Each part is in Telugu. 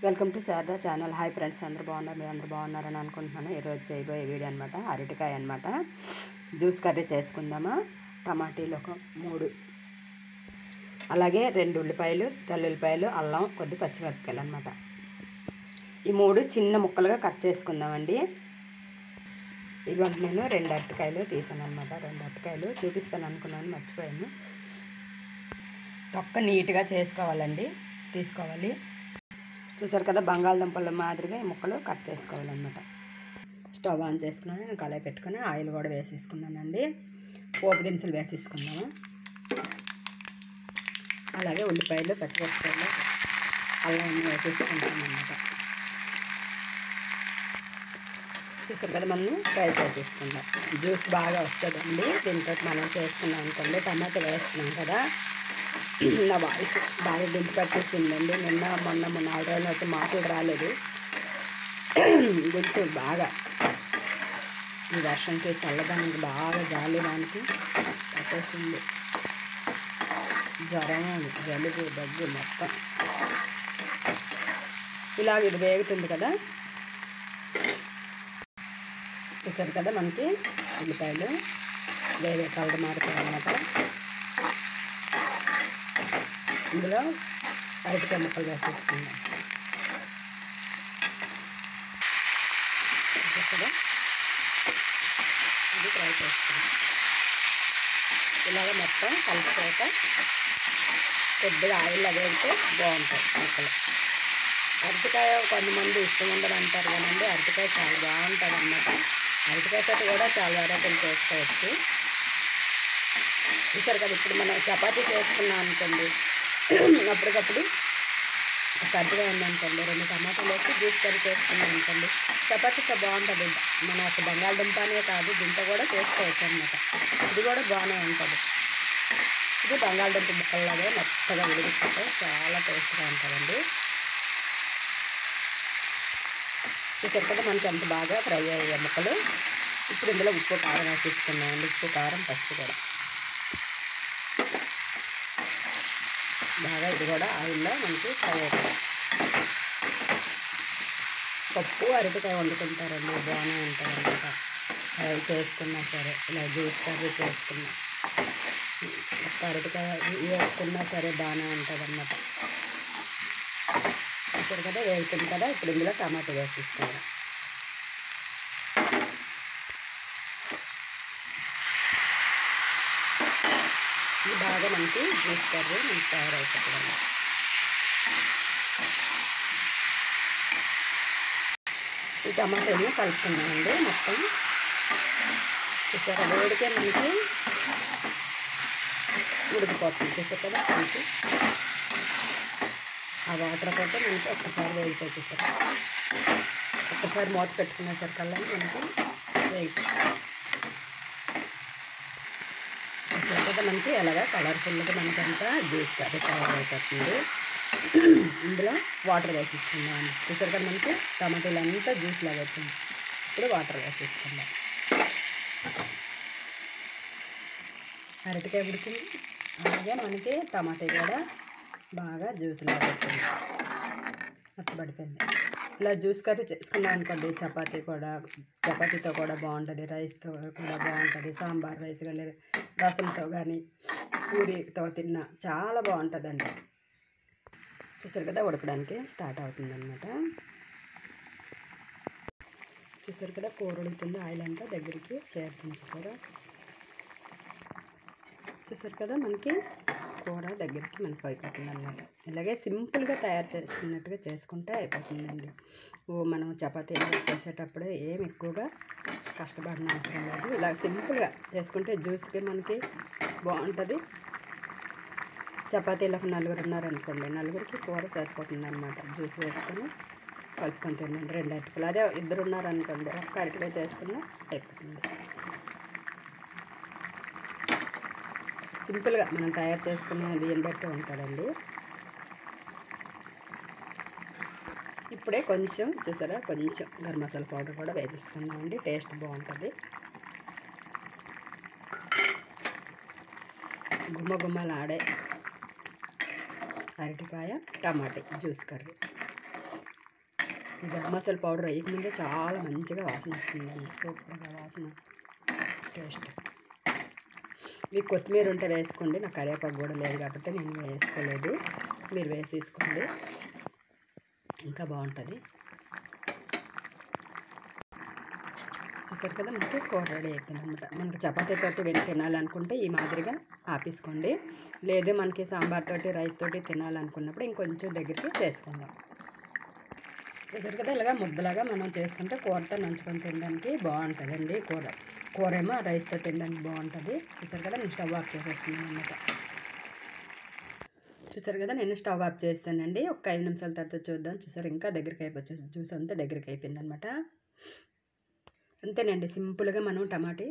Welcome to Sharada channel. Hi friends, అందరూ బాగున్నారు? మీరు అందరూ బాగున్నారని అనుకుంటున్నాను. ఈరోజు చేయబోయే వీడియో అనమాట అరటికాయ అనమాట. జ్యూస్ కర్రీ చేసుకుందామా. టమాటీలు ఒక 3, అలాగే 2 ఉల్లిపాయలు, తెల్లుల్లిపాయలు, అల్లం, కొద్ది పచ్చిమిరపకాయలు అనమాట. ఈ 3 చిన్న ముక్కలుగా కట్ చేసుకుందామండి. ఇవాళ నేను 2 అరటికాయలు తీసాను అనమాట. 2 అరటికాయలు చూపిస్తాను అనుకున్నాను, మర్చిపోయాను. తొక్క నీట్గా తీసుకోవాలి. చూసారు కదా, బంగాళదుంపల మాదిరిగా ఈ ముక్కలు కట్ చేసుకోవాలన్నమాట. స్టవ్ ఆన్ చేసుకున్నాను, నేను కళాయి పెట్టుకుని ఆయిల్ కూడా వేసేసుకున్నానండి. పోపు దినుసులు వేసేసుకున్నాము. అలాగే ఉల్లిపాయలు, పచ్చిమిరపకాయలు, అల్లం వేసేసుకుంటాం అన్నమాట. చూసారు కదా, మనం ఫ్రై చేసేసుకుందాం. జ్యూస్ బాగా వస్తుందండి దీంతో మనం చేసుకున్నాం అనుకోండి. టమాటా వేస్తున్నాం కదా, నా వాయిస్ బాగా గొంతు పట్టేసిందండి. మొన్న 4 రోజులు అయితే మాటలు రాలేదు. గొంతు బాగా ఈ వర్షంకి చల్లదానికి బాగా గాలిదానికి పట్టేసింది. జ్వరం, జలుబు, దగ్గు మొత్తం. ఇలాగ ఇది వేగుతుంది కదా. చూసారు కదా, మనకి ఉల్లిపాయలు వేరే కలర్ మారుతాయి అన్నమాట. ఇందులో అరటికాయ ముక్కలు వేసేసుకుందాం. కదా, ఇది ఫ్రై చేసుకుందాం. ఇలాగ మొత్తం కలిసిపోయాక కొద్దిగా ఆయిల్ వేస్తే బాగుంటాయి ముక్కలు. అరటికాయ కొంతమంది ఇష్టం ఉండదు అంటారు కానండి, అరటికాయ చాలా బాగుంటుంది అన్నమాట. అరటికాయతో కూడా చాలా వెరైటీలు చేసుకోవచ్చు. చూసారు కదా, ఇప్పుడు మనం చపాతీ చేసుకున్నాం అనుకోండి, అప్పటికప్పుడు కర్రీగా ఉందనుకోండి, 2 టమాటాలు వేసి జ్యూస్ కర్రీ చేసుకున్నాం అనుకోండి, చపాతీతో బాగుంటుంది. మన ఒక బంగాళదుంపనే కాదు, దీంతో కూడా చేసుకోవచ్చు అన్నమాట. ఇది కూడా బాగానే ఉంటుంది. ఇది బంగాళదుంప ముక్కల్లాగే మెత్తగా ఉడికిస్తే చాలా టేస్ట్గా ఉంటుందండి. చూసారు కదా, మనకి ఎంత బాగా ఫ్రై అయ్యే ముక్కలు. ఇప్పుడు ఇందులో ఉప్పు, కారం వేసేసుకున్నామండి. ఉప్పు, కారం, పసుపు కూడా బాగా ఇది కూడా ఆయిల్లో మనకి ఫ్రై అవుతుంది. పప్పు అరటికాయ వండుకుంటారండి, బాగానే ఉంటుంది అన్నమాట. ఫ్రై చేసుకున్నా సరే, ఇలా జ్యూస్ కర్రీ చేసుకున్నా, అరటికాయ వేసుకున్నా సరే బాగానే ఉంటుంది అన్నమాట. చూసారు కదా, వేగుతుంది కదా. ఇప్పుడు ఇందులో టమాటా వేసేసుకోవాలి. ఇది బాగా మనకి జ్యూస్ కర్రీ మనకి తయారైపోతుంది. ఈ టమాటాని కలుపుకున్నామండి మొత్తం. చూసారా, వేడికే మనకి ఉడికిపోతుంది. చూసారు కదా, మనకి ఆ వాటర్ పోతే మనకి ఒక్కసారి వేగిపోతుంది. చూసారా, ఒక్కసారి మూత పెట్టుకునేసరికల్లా మనకి వేగిపోతుంది. చూసారు మనకి ఎలాగా కలర్ఫుల్గా మనకంతా జ్యూస్ కర్రీ తయారైపోతుంది. ఇందులో వాటర్ వేసేసుకుందాం. చూసారు కదా, మనకి టమాటాలు అంతా జ్యూస్ లాగా వచ్చింది. ఇప్పుడు వాటర్ వేసేసుకుందాం. అరటికాయ ఉడికింది, అలాగే మనకి టమాటా కూడా బాగా జ్యూస్ లాగా వచ్చింది, మెత్తబడిపోయింది. ఇలా జ్యూస్ కర్రీ చేసుకున్నాం అనుకోండి, చపాతీతో కూడా బాగుంటుంది, రైస్తో కూడా బాగుంటుంది, సాంబార్ రైస్ కానీ, రసంతో కానీ, పూరితో తిన్నా చాలా బాగుంటుందండి. చూసారు కదా, ఉడకడానికి స్టార్ట్ అవుతుందన్నమాట. చూసారు కదా, కూర ఉడుకుతుంది, ఆయిల్ అంతా దగ్గరికి చేరుతుంది. చూసారు కదా, మనకి కూర దగ్గరికి మనకు అయిపోతుంది అన్నమాట. ఇలాగే సింపుల్గా తయారు చేసుకున్నట్టుగా చేసుకుంటే అయిపోతుందండి. మనం చపాతీలు చేసేటప్పుడు ఏం ఎక్కువగా కష్టపడిన అవసరం లేదు. ఇలా సింపుల్గా చేసుకుంటే జ్యూస్కి మనకి బాగుంటుంది. చపాతీలకు 4 ఉన్నారనుకోండి, 4కి కూర సరిపోతుంది అన్నమాట. జ్యూస్ వేసుకొని కలుపుకొని తినండి. 2 అరటికాయలు, అదే 2 ఉన్నారనుకోండి, ఒక్క అరటికాయ చేసుకున్నా అయిపోతుంది. సింపుల్గా మనం తయారు చేసుకునే దీన్ని బట్టి ఉంటుందండి. ఇప్పుడే కొంచెం చూసారా, కొంచెం గరం మసాలా పౌడర్ కూడా వేసేసుకున్నామండి, టేస్ట్ బాగుంటుంది. గుమ్మలాడే అరటికాయ టమాటా జ్యూస్ కర్రీ. ఈ గరం మసాలా పౌడర్ వేయకముందే చాలా మంచిగా వాసన వస్తుందండి, సూపర్గా వాసన, టేస్ట్. మీకు కొత్తిమీర ఉంటే వేసుకోండి, నాకు కరివేపాకు కూడా లేదు కాబట్టి నేను వేసుకోలేదు, మీరు వేసేసుకోండి, ఇంకా బాగుంటుంది. చూసారు కదా, మనకి కూర రెడీ అయిపోయింది అనమాట. మనకి చపాతీతోటి వెళ్ళి తినాలనుకుంటే ఈ మాదిరిగా ఆపేసుకోండి, లేదు మనకి సాంబార్ తోటి రైస్ తోటి తినాలనుకున్నప్పుడు ఇంకొంచెం దగ్గరికి చేసుకుందాం. చూసారు కదా, ఇలాగా ముద్దలాగా మనం చేసుకుంటే కూరతో నంచుకొని తినడానికి బాగుంటుందండి. కూర ఏమో రైస్తో తినడానికి బాగుంటుంది. చూసారు కదా, నేను స్టవ్ ఆఫ్ చేసేస్తున్నాను అనమాట. చూసారు కదా, నేను స్టవ్ ఆఫ్ చేస్తానండి. ఒక 5 నిమిషాల తర్వాత చూద్దాం. చూసారు, ఇంకా దగ్గరికి అయిపోయి జ్యూస్ అంతా దగ్గరికి అయిపోయింది అనమాట. అంతేనండి, సింపుల్గా మనం టమాటీ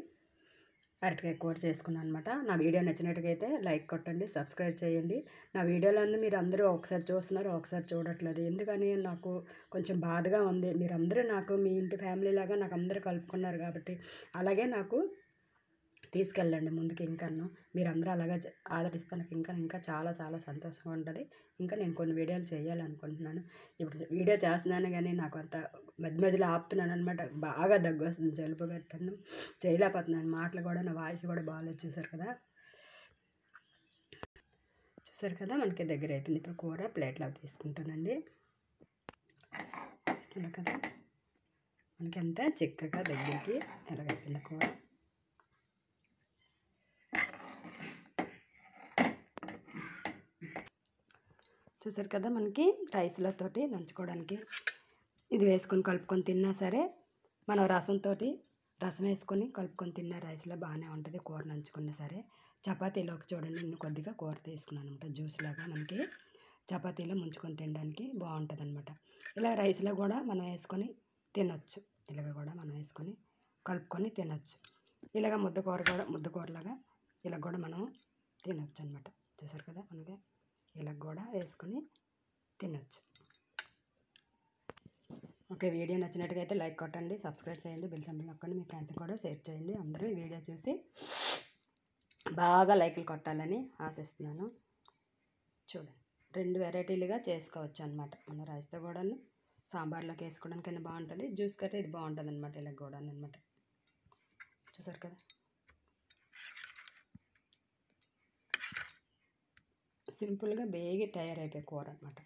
అరటికాయ కూర చేసుకున్నాను అనమాట. నా వీడియో నచ్చినట్టుగైతే లైక్ కొట్టండి, సబ్స్క్రైబ్ చేయండి. నా వీడియోలన్నీ మీరు అందరూ ఒకసారి చూస్తున్నారు, ఒకసారి చూడట్లేదు, ఎందుకని నాకు కొంచెం బాధగా ఉంది. మీరందరూ నాకు మీ ఇంటి ఫ్యామిలీ లాగా నాకు అందరూ కలుపుకున్నారు కాబట్టి అలాగే నాకు తీసుకెళ్ళండి ముందుకు. ఇంకాను మీరందరూ అలాగే ఆదరిస్తే నాకు ఇంకా ఇంకా చాలా చాలా సంతోషంగా ఉంటుంది. ఇంకా నేను కొన్ని వీడియోలు చేయాలనుకుంటున్నాను. ఇప్పుడు వీడియో చేస్తున్నాను కానీ నాకు అంత మధ్య మధ్యలో ఆపుతున్నాను అనమాట. బాగా దగ్గు వస్తుంది, జలుబు గట్టను, చేయలేకపోతున్నాను, మాటలు కూడా, నా వాయిస్ కూడా బాగాలేదు. చూసారు కదా, మనకి దగ్గర అయిపోయింది. ఇప్పుడు కూర ప్లేట్లో తీసుకుంటానండి. చూస్తున్నారు కదా, మనకి అంతా చిక్కగా దగ్గరికి ఎలాగైపోయింది కూర. చూసారు కదా, మనకి రైస్లతోటి నంచుకోవడానికి ఇది వేసుకొని కలుపుకొని తిన్నా సరే, మనం రసం వేసుకొని కలుపుకొని తిన్న రైస్లో బాగానే ఉంటుంది. కూర నంచుకున్నా సరే, చపాతీలోకి చూడండి, నేను కొద్దిగా కూర తీసుకున్నాను అనమాట. జ్యూస్ లాగా మనకి చపాతీలో ముంచుకొని తినడానికి బాగుంటుంది అనమాట. ఇలా రైస్లో కూడా మనం వేసుకొని తినొచ్చు, ఇలాగ కూడా మనం వేసుకొని కలుపుకొని తినొచ్చు. ఇలాగ ముద్దకూరలాగా ఇలా కూడా మనం తినొచ్చు అనమాట. చూసారు కదా, మనకి ఇలా కూడా వేసుకొని తినొచ్చు. ఓకే, వీడియో నచ్చినట్టుగా అయితే లైక్ కొట్టండి, సబ్స్క్రైబ్ చేయండి, బెల్ సింబల్ నొక్కండి, మీ ఫ్రెండ్స్ కూడా షేర్ చేయండి. అందరూ ఈ వీడియో చూసి బాగా లైక్లు కొట్టాలని ఆశిస్తున్నాను. చూడండి, 2 వెరైటీలుగా చేసుకోవచ్చు అనమాట. మన రైస్తో కూడా సాంబార్లోకి వేసుకోవడానికైనా బాగుంటుంది, జ్యూస్ కట్టే ఇది బాగుంటుంది అనమాట. ఇలా కూడా అనమాట. చూసారు కదా, సింపుల్గా బేగి తయారైపోయే కూర అనమాట.